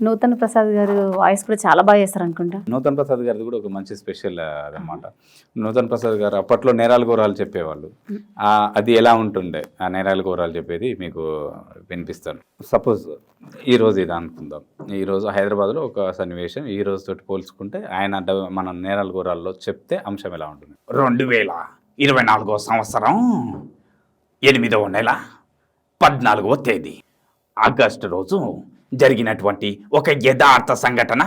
నూతన్ ప్రసాద్ గారు వాయిస్ కూడా చాలా బాగా చేస్తారు అనుకుంటా. నూతన్ ప్రసాద్ గారిది కూడా ఒక మంచి స్పెషల్ అదనమాట. నూతన్ ప్రసాద్ గారు అప్పట్లో నేరాలు ఘోరాలు చెప్పేవాళ్ళు. అది ఎలా ఉంటుండే ఆ నేరాలు ఘోరాలు చెప్పేది మీకు వినిపిస్తాను. సపోజ్ ఈరోజు ఇది అనుకుందాం. ఈరోజు హైదరాబాద్లో ఒక సన్నివేశం ఈ రోజుతోటి పోల్చుకుంటే ఆయన మన నేరాలు ఘోరాల్లో చెప్తే అంశం ఎలా ఉంటుంది. 2024 సంవత్సరం 8వ నెల 14వ తేదీ ఆగస్టు రోజు జరిగినటువంటి ఒక యథార్థ సంఘటన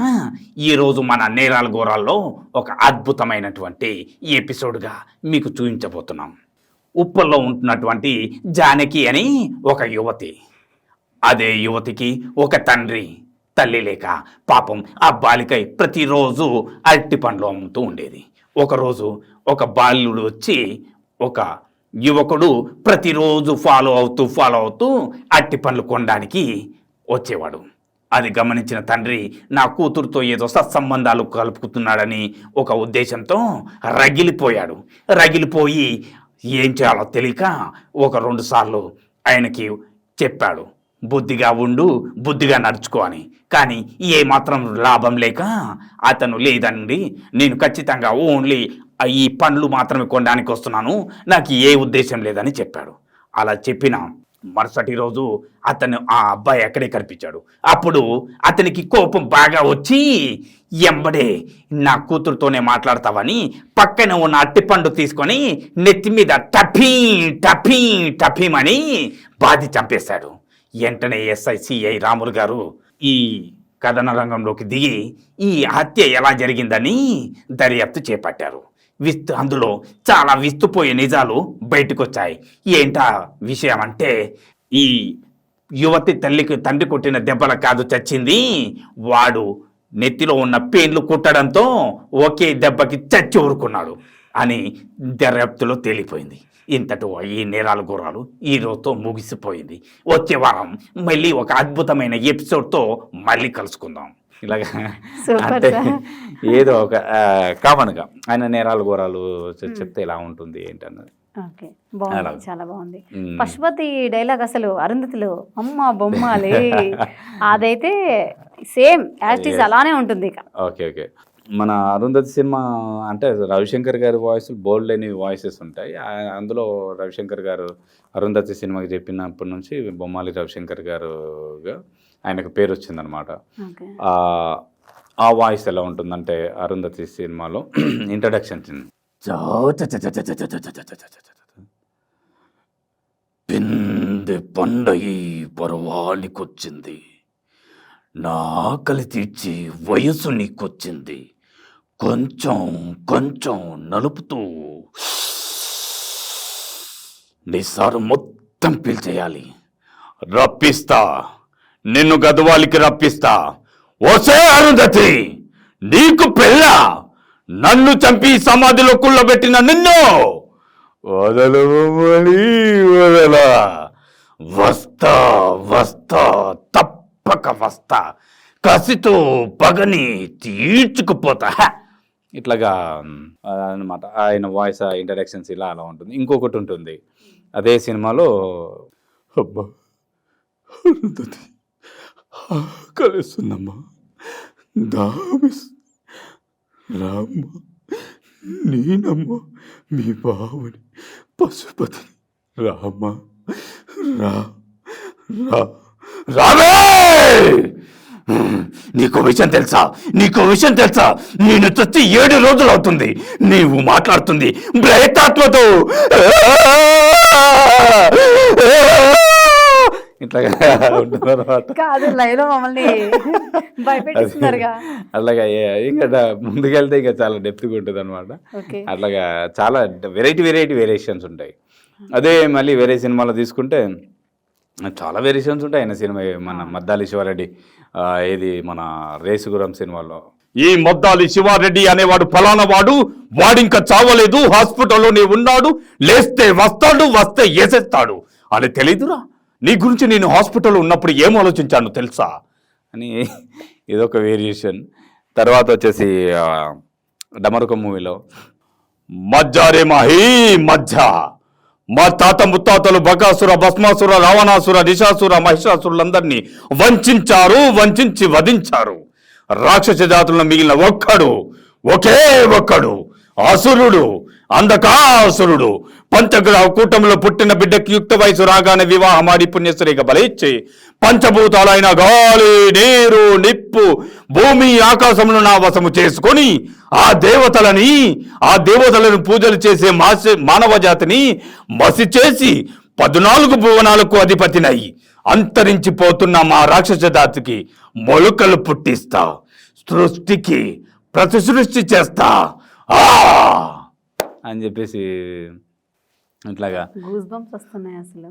ఈరోజు మన నేరాల ఘోరాల్లో ఒక అద్భుతమైనటువంటి ఎపిసోడ్గా మీకు చూపించబోతున్నాం. ఉప్పల్లో ఉంటున్నటువంటి జానకి అని ఒక యువతి. అదే యువతికి ఒక తండ్రి తల్లి లేక పాపం ఆ బాలికై ప్రతిరోజు అరటి పండ్లు అమ్ముతూ ఉండేది. ఒకరోజు ఒక బాలుడు వచ్చి ఒక యువకుడు ప్రతిరోజు ఫాలో అవుతూ అరటి పండ్లు కొనడానికి వచ్చేవాడు. అది గమనించిన తండ్రి నా కూతురుతో ఏదో సత్సంబంధాలు కలుపుకుతున్నాడని ఒక ఉద్దేశంతో రగిలిపోయాడు. రగిలిపోయి ఏం చేయాలో తెలియక 1-2 సార్లు ఆయనకి చెప్పాడు, బుద్ధిగా ఉండు, బుద్ధిగా నడుచుకో అని. కానీ ఏమాత్రం లాభం లేక అతను లేదండి, నేను ఖచ్చితంగా ఓన్లీ ఈ పండ్లు మాత్రమే కొనడానికి వస్తున్నాను, నాకు ఏ ఉద్దేశం లేదని చెప్పాడు. అలా చెప్పిన మరుసటి రోజు అతను ఆ అబ్బాయి అక్కడే కనిపించాడు. అప్పుడు అతనికి కోపం బాగా వచ్చి ఎంబడే నా కూతురుతోనే మాట్లాడతావని పక్కన ఉన్న అట్టిపండు తీసుకొని నెత్తి మీద టఫీ టఫీ టఫీమని బాధి చంపేశాడు. వెంటనే సిఐ రాములు గారు ఈ కథన రంగంలోకి దిగి ఈ హత్య ఎలా జరిగిందని దర్యాప్తు చేపట్టారు. అందులో చాలా విస్తుపోయే నిజాలు బయటకు వచ్చాయి. ఏంటా విషయం అంటే, ఈ యువతి తండ్రి కొట్టిన దెబ్బల కాదు చచ్చింది, వాడు నెత్తిలో ఉన్న పేన్లు కుట్టడంతో ఒకే దెబ్బకి చచ్చి ఊరుకున్నాడు అని దర్యాప్తులో తేలిపోయింది. ఇంతటో ఈ నేరాల ఘోరాలు ఈ రోజుతో ముగిసిపోయింది. వచ్చే వారం మళ్ళీ ఒక అద్భుతమైన ఎపిసోడ్తో మళ్ళీ కలుసుకుందాం. ఇలాగా అంటే ఏదో ఒక కామన్గా ఆయన నేరాలు ఘోరాలు చెప్తే ఎలా ఉంటుంది ఏంటన్నది. ఓకే, బాగుంది, చాలా బాగుంది. పశుపతి డైలాగ్ అసలు అరుంధతిలో అమ్మ బొమ్మలే అదైతే సేమ్ యాజ్ ఇస్ అలానే ఉంటుంది. ఓకే ఓకే, మన అరుంధతి సినిమా అంటే రవిశంకర్ గారి వాయిస్ బోల్డ్ లేని వాయిసెస్ ఉంటాయి. అందులో రవిశంకర్ గారు అరుంధతి సినిమాకి చెప్పినప్పటి నుంచి బొమ్మాలి రవిశంకర్ గారుగా ఆయనకు పేరు వచ్చిందనమాట. ఆ వాయిస్ ఎలా ఉంటుందంటే అరుంధతి సినిమాలో ఇంట్రడక్షన్ పిందె పండయి పర్వానికొచ్చింది, నా ఆకలి తీర్చి వయసు నీకొచ్చింది, కొంచెం కొంచెం నలుపుతూ నిసారు మొత్తం పీల్చేయాలి, రప్పిస్తా, నిన్ను గదవాలికి రప్పిస్తా. ఓసే అరుంధతి, నీకు పెళ్ళ, నన్ను చంపి సమాధిలో కుళ్ళబెట్టిన నిన్ను వదలా, వస్తా వస్తా తప్పక వస్తా, కసితో పగని తీర్చుకుపోతా. ఇట్లాగా అన్నమాట ఆయన వాయిస్ ఇంట్రడక్షన్స్ ఇలా అలా ఉంటుంది. ఇంకొకటి ఉంటుంది అదే సినిమాలో, అబ్బా అరుంధతి కలుస్తున్నమ్మా, దామిస్ రామ్మ, నేనమ్మ మీ బావుని పశుపతిని, రామ్మ రా రా రావే. నీకు విషయం తెలుసా, నేను చచ్చి 7 రోజులు అవుతుంది, నీవు మాట్లాడుతుంది బ్రేతాత్మతో. ఇట్లాగా ఉంటుంది అనమాట. అట్లాగా ఇంకా ముందుకెళ్తే ఇంకా చాలా డెప్త్గా ఉంటుంది అనమాట. అట్లాగా చాలా వేరియేషన్స్ ఉంటాయి. అదే మళ్ళీ వేరే సినిమాలో తీసుకుంటే చాలా వేరియేషన్స్ ఉంటాయి. ఆయన సినిమా మన మద్దాలి శివారెడ్డి, ఏది మన రేసుగురం సినిమాలో, ఈ మద్దాలి శివారెడ్డి అనేవాడు ఫలానా వాడు, వాడింకా చావలేదు, హాస్పిటల్లోనే ఉన్నాడు, లేస్తే వస్తాడు, వస్తే వేసేస్తాడు అని తెలీదురా. నీ గురించి నేను హాస్పిటల్లో ఉన్నప్పుడు ఏం ఆలోచించాను తెలుసా అని ఇదొక వేరియేషన్. తర్వాత వచ్చేసి డమరుకం మూవీలో మజ్జారే మాహీ మజ్జా, మా తాత ముత్తాతలు బకాసుర, భస్మాసుర, రావణాసుర, నిశాసుర, మహిషాసురులందరినీ వంచారు, వంచి వధించారు. రాక్షస జాతులను మిగిలిన ఒకే ఒక్కడు అసురుడు, అంధకాసురుడు. పంచగ్రహ కూటమిలో పుట్టిన బిడ్డకి యుక్త వయసు రాగానే వివాహమాడి పుణ్యశ్రీగా బలిచ్చి పంచభూతాలైన గాలి, నీరు, నిప్పు, భూమి, ఆకాశమును నా వశము చేసుకొని ఆ దేవతలను పూజలు చేసే మానవ జాతిని మసి చేసి 14 భువనాలకు అధిపతినై అంతరించిపోతున్న మా రాక్షస జాతికి మొలుకలు పుట్టిస్తా, సృష్టికి ప్రతిసృష్టి చేస్తా అని చెప్పేసి ఇట్లాగా గూస్ బంప్స్ వస్తున్నాయి అసలు.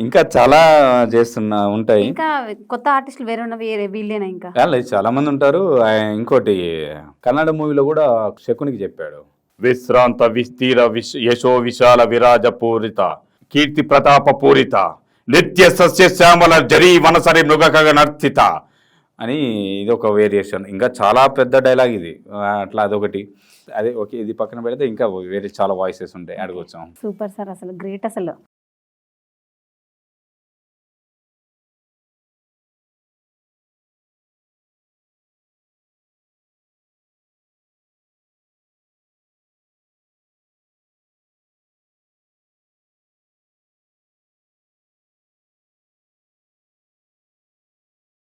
ఇంకా చాలా ఉంటాయి. ఇంకా కొత్త ఆర్టిస్టులు వేరే ఉన్నవి వీళ్ళేనా? ఇంకా చాలా మంది ఉంటారు. ఇంకోటి కన్నడ మూవీలో కూడా శకునికి చెప్పాడు, విశ్రాంత విస్తీర యశో విశాల విరాజ పూరిత కీర్తి ప్రతాప పూరిత నిత్య సస్య శ్యామల జరీ వనసరి మృగక నర్తిత అని. ఇది ఒక వేరియేషన్. ఇంకా చాలా పెద్ద డైలాగ్ ఇది. అట్లా అదొకటి. అదే ఓకే, ఇది పక్కన పెడితే ఇంకా వేరే చాలా వాయిసెస్ ఉంటాయి, అడగొచ్చాం. సూపర్ సార్, అసలు గ్రేట్ అసలు.